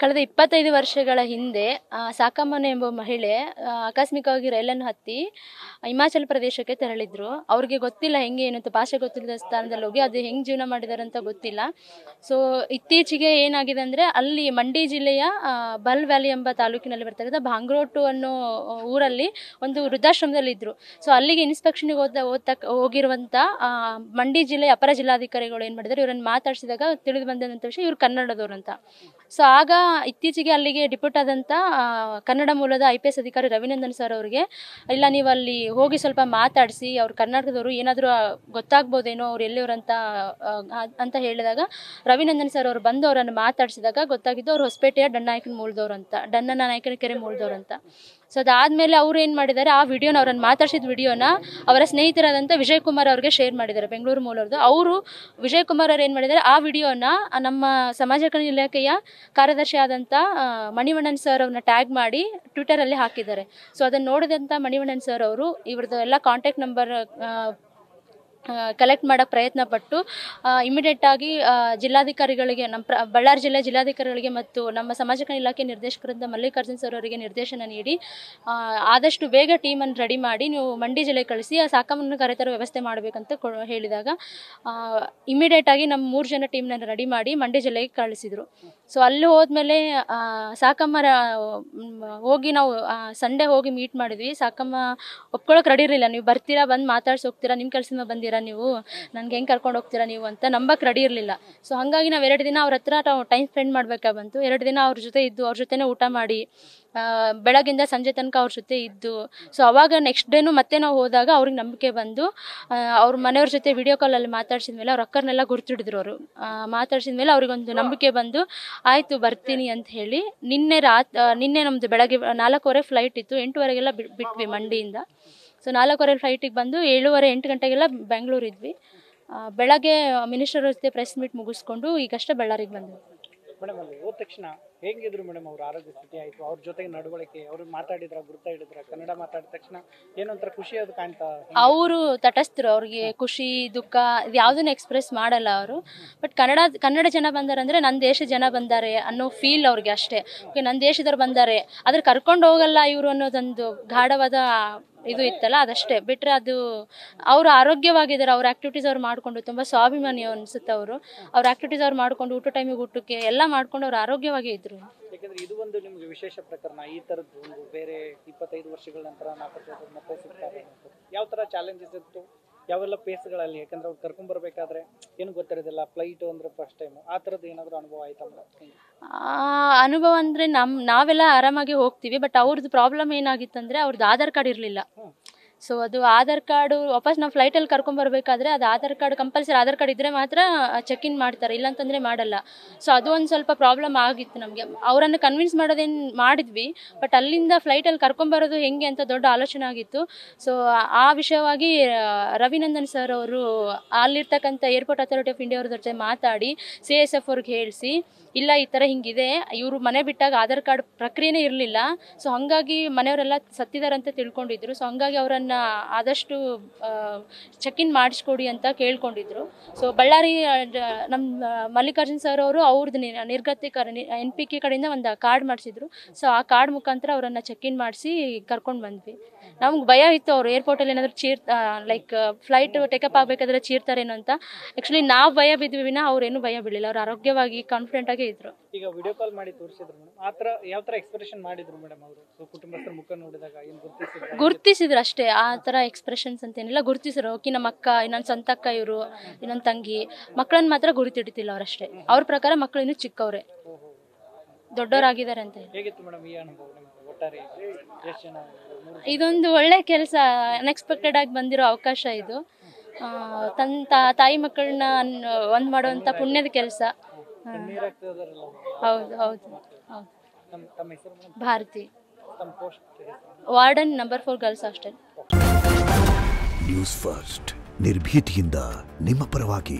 ಕಳೆದ 25 ವರ್ಷಗಳ ಹಿಂದೆ ಸಾಕಮ್ಮನ ಎಂಬ ಮಹಿಳೆ ಆಕಸ್ಮಿಕವಾಗಿ ರೈಲನ್ನು ಹತ್ತಿ ಹಿಮಾಚಲ ಪ್ರದೇಶಕ್ಕೆ ತೆರಳಿದ್ರು. ಅವ್ರಿಗೆ ಗೊತ್ತಿಲ್ಲ ಹೆಂಗೆ ಏನು ಅಂತ, ಭಾಷೆ ಗೊತ್ತಿಲ್ಲದ ಸ್ಥಾನದಲ್ಲಿ ಹೋಗಿ ಅದು ಹೆಂಗೆ ಜೀವನ ಮಾಡಿದ್ದಾರೆ ಅಂತ ಗೊತ್ತಿಲ್ಲ. ಸೊ ಇತ್ತೀಚೆಗೆ ಏನಾಗಿದೆ ಅಂದರೆ, ಅಲ್ಲಿ ಮಂಡಿ ಜಿಲ್ಲೆಯ ಬಲ್ ವ್ಯಾಲಿ ಎಂಬ ತಾಲೂಕಿನಲ್ಲಿ ಬರ್ತಕ್ಕಂಥ ಭಾಂಗ್ರೋಟು ಅನ್ನೋ ಊರಲ್ಲಿ ಒಂದು ವೃದ್ಧಾಶ್ರಮದಲ್ಲಿ ಇದ್ರು. ಸೊ ಅಲ್ಲಿಗೆ ಇನ್ಸ್ಪೆಕ್ಷನ್ಗೆ ಹೋಗಿರುವಂಥ ಮಂಡಿ ಜಿಲ್ಲೆಯ ಅಪರ ಜಿಲ್ಲಾಧಿಕಾರಿಗಳು ಏನು ಮಾಡಿದ್ದಾರೆ, ಇವರನ್ನು ಮಾತಾಡಿಸಿದಾಗ ತಿಳಿದು ಬಂದಂಥ ವಿಷಯ ಇವರು ಕನ್ನಡದವರು ಅಂತ. ಸೊ ಆಗ ಇತ್ತೀಚೆಗೆ ಅಲ್ಲಿಗೆ ಡಿಪ್ಯೂಟ್ ಆದಂಥ ಕನ್ನಡ ಮೂಲದ IPS ಅಧಿಕಾರಿ ರವಿನಂದನ್ ಸರ್ ಅವರಿಗೆ, ಇಲ್ಲ ನೀವು ಅಲ್ಲಿ ಹೋಗಿ ಸ್ವಲ್ಪ ಮಾತಾಡಿಸಿ, ಅವ್ರು ಕರ್ನಾಟಕದವರು, ಏನಾದರೂ ಗೊತ್ತಾಗ್ಬೋದೇನೋ ಅವ್ರು ಎಲ್ಲಿಯವರು ಅಂತ ಹೇಳಿದಾಗ, ರವಿನಂದನ್ ಸರ್ ಅವರು ಬಂದು ಅವರನ್ನು ಮಾತಾಡಿಸಿದಾಗ ಗೊತ್ತಾಗಿದ್ದು ಅವ್ರು ಹೊಸಪೇಟೆಯ ಡನ್ನನ ನಾಯಕನ ಕೆರೆ ಮೂಲದವ್ರು ಅಂತ. ಸೊ ಅದಾದಮೇಲೆ ಅವ್ರು ಏನು ಮಾಡಿದ್ದಾರೆ, ಆ ವಿಡಿಯೋನ, ಅವ್ರನ್ನ ಮಾತಾಡಿಸಿದ ವಿಡಿಯೋನ ಅವರ ಸ್ನೇಹಿತರಾದಂಥ ವಿಜಯ್ ಕುಮಾರ್ ಅವ್ರಿಗೆ ಶೇರ್ ಮಾಡಿದ್ದಾರೆ, ಬೆಂಗಳೂರು ಮೂಲವ್ರದ್ದು. ಅವರು ವಿಜಯ್ ಕುಮಾರ್ ಅವ್ರು ಏನು ಮಾಡಿದ್ದಾರೆ, ಆ ವಿಡಿಯೋನ ನಮ್ಮ ಸಮಾಜ ಕಲ್ಯಾಣ ಇಲಾಖೆಯ ಕಾರ್ಯದರ್ಶಿ ಆದಂಥ ಮಣಿವಣ್ಣನ್ ಸರ್ ಅವ್ರನ್ನ ಟ್ಯಾಗ್ ಮಾಡಿ ಟ್ವಿಟರಲ್ಲಿ ಹಾಕಿದ್ದಾರೆ. ಸೊ ಅದನ್ನು ನೋಡಿದಂಥ ಮಣಿವಣ್ಣನ್ ಸರ್ ಅವರು ಇವ್ರದ್ದು ಎಲ್ಲ ಕಾಂಟ್ಯಾಕ್ಟ್ ನಂಬರ್ ಕಲೆಕ್ಟ್ ಮಾಡೋಕ್ಕೆ ಪ್ರಯತ್ನ ಪಟ್ಟು ಇಮಿಡಿಯೇಟಾಗಿ ಜಿಲ್ಲಾಧಿಕಾರಿಗಳಿಗೆ, ನಮ್ಮ ಬಳ್ಳಾರಿ ಜಿಲ್ಲೆ ಜಿಲ್ಲಾಧಿಕಾರಿಗಳಿಗೆ ಮತ್ತು ನಮ್ಮ ಸಮಾಜ ಕಲ್ಯಾಣ ಇಲಾಖೆ ನಿರ್ದೇಶಕರಾದ ಮಲ್ಲಿಕಾರ್ಜುನ್ ಸರ್ ಅವರಿಗೆ ನಿರ್ದೇಶನ ನೀಡಿ ಆದಷ್ಟು ಬೇಗ ಟೀಮನ್ನು ರೆಡಿ ಮಾಡಿ ನೀವು ಮಂಡಿ ಜಿಲ್ಲೆಗೆ ಕಳಿಸಿ ಆ ಸಾಕಮ್ಮನ ಕರೆತರೋ ವ್ಯವಸ್ಥೆ ಮಾಡಬೇಕಂತ ಹೇಳಿದಾಗ ಇಮಿಡಿಯೇಟಾಗಿ ನಮ್ಮ 3 ಜನ ಟೀಮ್ನ ರೆಡಿ ಮಾಡಿ ಮಂಡಿ ಜಿಲ್ಲೆಗೆ ಕಳಿಸಿದರು. ಸೊ ಅಲ್ಲಿ ಹೋದ್ಮೇಲೆ ಸಾಕಮ್ಮ ಹೋಗಿ ನಾವು ಸಂಡೇ ಹೋಗಿ ಮೀಟ್ ಮಾಡಿದ್ವಿ. ಸಾಕಮ್ಮ ಒಪ್ಕೊಳ್ಳೋಕೆ ರೆಡಿ ಇರಲಿಲ್ಲ. ನೀವು ಬರ್ತೀರಾ, ಬಂದು ಮಾತಾಡ್ಸಿ ಹೋಗ್ತೀರಾ, ನಿಮ್ಮ ಕೆಲಸದಿಂದ ಬಂದಿರಾ ನೀವು, ನನಗೆ ಹೆಂಗೆ ಕರ್ಕೊಂಡು ಹೋಗ್ತೀರಾ ನೀವು ಅಂತ ನಂಬಕ್ಕೆ ರೆಡಿ ಇರಲಿಲ್ಲ. ಸೊ ಹಾಗಾಗಿ ನಾವು 2 ದಿನ ಅವ್ರ ಹತ್ರ ಟೈಮ್ ಸ್ಪೆಂಡ್ ಮಾಡಬೇಕಾ ಬಂತು. 2 ದಿನ ಅವ್ರ ಜೊತೆ ಇದ್ದು, ಅವ್ರ ಜೊತೆನೇ ಊಟ ಮಾಡಿ, ಬೆಳಗಿಂದ ಸಂಜೆ ತನಕ ಅವ್ರ ಜೊತೆ ಇದ್ದು, ಸೊ ಅವಾಗ ನೆಕ್ಸ್ಟ್ ಡೇನು ಮತ್ತೆ ನಾವು ಹೋದಾಗ ಅವ್ರಿಗೆ ನಂಬಿಕೆ ಬಂದು, ಅವ್ರ ಮನೆಯವ್ರ ಜೊತೆ ವಿಡಿಯೋ ಕಾಲಲ್ಲಿ ಮಾತಾಡ್ಸಿದ ಮೇಲೆ ಅವ್ರ ಅಕ್ಕರನ್ನೆಲ್ಲ ಗುರ್ತಿಡಿದ್ರು. ಅವರು ಮಾತಾಡ್ಸಿದ ಮೇಲೆ ಅವ್ರಿಗೊಂದು ನಂಬಿಕೆ ಬಂದು, ಆಯಿತು ಬರ್ತೀನಿ ಅಂತ ಹೇಳಿ ನಿನ್ನೆ ನಮ್ಮದು ಬೆಳಗ್ಗೆ 4:15 ಫ್ಲೈಟ್ ಇತ್ತು, 8:15ಗೆಲ್ಲ ಬಿಟ್ವಿ ಮಂಡಿಯಿಂದ. ಸೊ 4:15 ಫ್ಲೈಟಿಗೆ ಬಂದು 7:30 8 ಗಂಟೆಗೆಲ್ಲ ಬೆಂಗಳೂರು ಇದ್ವಿ. ಬೆಳಗ್ಗೆ ಮಿನಿಸ್ಟರ್ ಜೊತೆ ಪ್ರೆಸ್ ಮೀಟ್ ಮುಗಿಸ್ಕೊಂಡು ಈಗಷ್ಟೇ ಬಳ್ಳಾರಿಗೆ ಬಂದ್ವಿ. ಮೇಡಮ್, ಅಲ್ಲಿ ಹೋದ ತಕ್ಷಣ ಹೇಗಿದ್ರು ಮೇಡಮ್? ಅವ್ರ ಆರೋಗ್ಯ ಸ್ಥಿತಿ ಆಯಿತು, ಅವ್ರ ಜೊತೆಗೆ ನಡವಳಿಕೆ, ಅವ್ರು ಮಾತಾಡಿದ್ರ, ಗುರ್ತಾ ಹಿಡಿದ್ರ, ಕನ್ನಡ ಮಾತಾಡಿದ ತಕ್ಷಣ ಏನೊಂಥರ ಖುಷಿ ಅದು ಕಾಣ್ತಾ? ಅವರು ತಟಸ್ಥರು, ಅವ್ರಿಗೆ ಖುಷಿ ದುಃಖ ಇದು ಯಾವುದನ್ನು ಎಕ್ಸ್ಪ್ರೆಸ್ ಮಾಡಲ್ಲ ಅವರು. ಬಟ್ ಕನ್ನಡ ಜನ ಬಂದಾರಂದರೆ ನನ್ನ ದೇಶದ ಜನ ಬಂದಾರೆ ಅನ್ನೋ ಫೀಲ್ ಅವ್ರಿಗೆ ಅಷ್ಟೇ. ನನ್ನ ದೇಶದವ್ರು ಬಂದಾರೆ, ಆದ್ರೆ ಕರ್ಕೊಂಡು ಹೋಗಲ್ಲ ಇವರು ಅನ್ನೋದೊಂದು ಗಾಢವಾದ ಇದು ಇತ್ತಲ್ಲ, ಅದಷ್ಟೇ. ಬಿಟ್ಟರೆ ಅದು ಅವರು ಆರೋಗ್ಯವಾಗಿದ್ದಾರೆ. ಅವ್ರ ಆ್ಯಕ್ಟಿವಿಟೀಸ್ ಅವ್ರು ಮಾಡಿಕೊಂಡು ತುಂಬ ಸ್ವಾಭಿಮಾನಿ ಅನಿಸುತ್ತೆ. ಅವ್ರ ಆ್ಯಕ್ಟಿವಿಟೀಸ್ ಅವ್ರು ಮಾಡಿಕೊಂಡು ಊಟಕ್ಕೆ ಎಲ್ಲ ಮಾಡ್ಕೊಂಡು ಅವ್ರು ಆರೋಗ್ಯವಾಗಿ ಇದ್ರು. ಯಾಕಂದ್ರೆ ಇದು ಒಂದು ನಿಮ್ಗೆ ವಿಶೇಷ ಪ್ರಕರಣ. ಈ ಥರದ್ದು ಒಂದು ಬೇರೆ 25 ವರ್ಷಗಳ ನಂತರ ಮತ್ತೆ ಸಿಗ್ತಾರೆ. ಯಾವ ಥರ ಚಾಲೆಂಜಸ್ ಇತ್ತು, ಯಾವೆಲ್ಲ ಪೇಸ್ಗಳಲ್ಲಿ? ಯಾಕಂದ್ರೆ ಅವ್ರು ಕರ್ಕೊಂಡ್ಬರ್ಬೇಕಾದ್ರೆ ಏನು ಗೊತ್ತಿರೋದಿಲ್ಲ, ಫ್ಲೈಟು ಅಂದರೆ ಫಸ್ಟ್ ಟೈಮು. ಆ ಥರದ್ದು ಏನಾದರೂ ಅನುಭವ ಆಯ್ತಾ? ಅನುಭವ ಅಂದರೆ ನಾವೆಲ್ಲ ಆರಾಮಾಗಿ ಹೋಗ್ತೀವಿ. ಬಟ್ ಅವ್ರದ್ದು ಪ್ರಾಬ್ಲಮ್ ಏನಾಗಿತ್ತಂದರೆ, ಅವ್ರದ್ದು ಆಧಾರ್ ಕಾರ್ಡ್ ಇರಲಿಲ್ಲ. ಸೊ ಅದು ಆಧಾರ್ ಕಾರ್ಡು ವಾಪಸ್ ನಾವು ಫ್ಲೈಟಲ್ಲಿ ಕರ್ಕೊಂಬರ್ಬೇಕಾದ್ರೆ ಅದು Aadhaar card compulsory, Aadhaar card ಇದ್ದರೆ ಮಾತ್ರ ಚೆಕ್ ಇನ್ ಮಾಡ್ತಾರೆ, ಇಲ್ಲಾಂತಂದರೆ ಮಾಡಲ್ಲ. ಸೊ ಅದು ಒಂದು ಸ್ವಲ್ಪ ಪ್ರಾಬ್ಲಮ್ ಆಗಿತ್ತು ನಮಗೆ. ಅವರನ್ನು ಕನ್ವಿನ್ಸ್ ಮಾಡೋದೇನು ಮಾಡಿದ್ವಿ, ಬಟ್ ಅಲ್ಲಿಂದ ಫ್ಲೈಟಲ್ಲಿ ಕರ್ಕೊಂಬರೋದು ಹೆಂಗೆ ಅಂತ ದೊಡ್ಡ ಆಲೋಚನೆ ಆಗಿತ್ತು. ಸೊ ಆ ವಿಷಯವಾಗಿ ರವಿನಂದನ್ ಸರ್ ಅವರು ಅಲ್ಲಿರ್ತಕ್ಕಂಥ ಏರ್ಪೋರ್ಟ್ ಅಥಾರಿಟಿ ಆಫ್ ಇಂಡಿಯಾ ಅವ್ರ ಜೊತೆ ಮಾತಾಡಿ CSF ಅವ್ರಿಗೆ ಹೇಳಿಸಿ, ಇಲ್ಲ ಈ ಥರ ಹಿಂಗಿದೆ, ಇವರು ಮನೆ ಬಿಟ್ಟಾಗ ಆಧಾರ್ ಕಾರ್ಡ್ ಪ್ರಕ್ರಿಯೆನೇ ಇರಲಿಲ್ಲ. ಸೊ ಹಾಗಾಗಿ ಮನೆಯವರೆಲ್ಲ ಸತ್ತಿದ್ದಾರೆ ಅಂತ ತಿಳ್ಕೊಂಡಿದ್ರು. ಸೊ ಹಂಗಾಗಿ ಅವರನ್ನು ಆದಷ್ಟು ಚೆಕ್ ಇನ್ ಮಾಡಿಸ್ಕೊಡಿ ಅಂತ ಕೇಳ್ಕೊಂಡಿದ್ರು. ಸೊ ಬಳ್ಳಾರಿ ನಮ್ಮ ಮಲ್ಲಿಕಾರ್ಜುನ್ ಸರ್ ಅವರು ಅವ್ರದ್ದು ನಿರ್ಗತಿಕರ NPK ಕಡೆಯಿಂದ ಒಂದು ಕಾರ್ಡ್ ಮಾಡಿಸಿದ್ರು. ಸೊ ಆ ಕಾರ್ಡ್ ಮುಖಾಂತರ ಅವರನ್ನು ಚೆಕ್ ಇನ್ ಮಾಡಿಸಿ ಕರ್ಕೊಂಡು ಬಂದ್ವಿ. ನಮ್ಗೆ ಭಯ ಇತ್ತು, ಅವ್ರು ಏರ್ಪೋರ್ಟಲ್ಲಿ ಏನಾದರೂ ಲೈಕ್ ಫ್ಲೈಟ್ ಟೇಕಪ್ ಆಗಬೇಕಾದ್ರೆ ಚೀರ್ತಾರೇನೋ ಅಂತ. ಆ್ಯಕ್ಚುಲಿ ನಾವು ಭಯ ಬಿದ್ವಿ ವಿನ ಅವ್ರೇನು ಭಯ ಬೀಳಿಲ್ಲ. ಅವ್ರು ಆರೋಗ್ಯವಾಗಿ ಕಾನ್ಫಿಡೆಂಟ್ ಆಗಿ ಇದ್ರು. ಈಗ ವಿಡಿಯೋ ಕಾಲ್ ಮಾಡಿ ತೋರಿಸಿದ್ರು ಮೇಡಮ್, ಆ ಥರ ಯಾವ ಥರ ಎಕ್ಸ್ಪ್ರೆಷನ್ ಮಾಡಿದ್ರು ಮೇಡಮ್ ಅವರು? ಸೊ ಕುಟುಂಬಸ್ಥರ ಮುಖ ನೋಡಿದಾಗ ಏನು ಗುರ್ತಿಸಿದ್ರು ಅಷ್ಟೇ. ಆ ಥರ ಎಕ್ಸ್ಪ್ರೆಷನ್ಸ್ ಅಂತೇನಿಲ್ಲ, ಗುರ್ತಿಸಿದ್ರು. ಓಕೆ ನಮ್ಮ ಅಕ್ಕ, ಇನ್ನೊಂದು ಸ್ವಂತ ಅಕ್ಕ, ಇವರು ಇನ್ನೊಂದು ತಂಗಿ, ಮಕ್ಕಳನ್ನ ಮಾತ್ರ ಗುರುತಿಡ್ತಿಲ್ಲ ಅವರಷ್ಟೇ. ಅವ್ರ ಪ್ರಕಾರ ಮಕ್ಕಳು ಇನ್ನೂ ಚಿಕ್ಕವ್ರೆ, ದೊಡ್ಡವರಾಗಿದ್ದಾರೆ ಅಂತ. ಹೇಗಿತ್ತು ಮೇಡಮ್ ಈ ಅನುಭವ ಒಟ್ಟಾರೆ? ಎಷ್ಟು ಜನ? ಇದೊಂದು ಒಳ್ಳೆ ಕೆಲಸ, ಅನ್ಎಕ್ಸ್ಪೆಕ್ಟೆಡ್ ಆಗಿ ಬಂದಿರೋ ಅವಕಾಶ ಇದು. ತಾಯಿ ಮಕ್ಕಳನ್ನ ಒಂದು ಮಾಡುವಂಥ ಪುಣ್ಯದ ಕೆಲಸ. ಹೌದು ಹೌದು ಹೌದು. Bharati, warden, number 4 girls hostel. News first, ನಿರ್ಭೀತಿಯಿಂದ ನಿಮ್ಮ ಪರವಾಗಿ.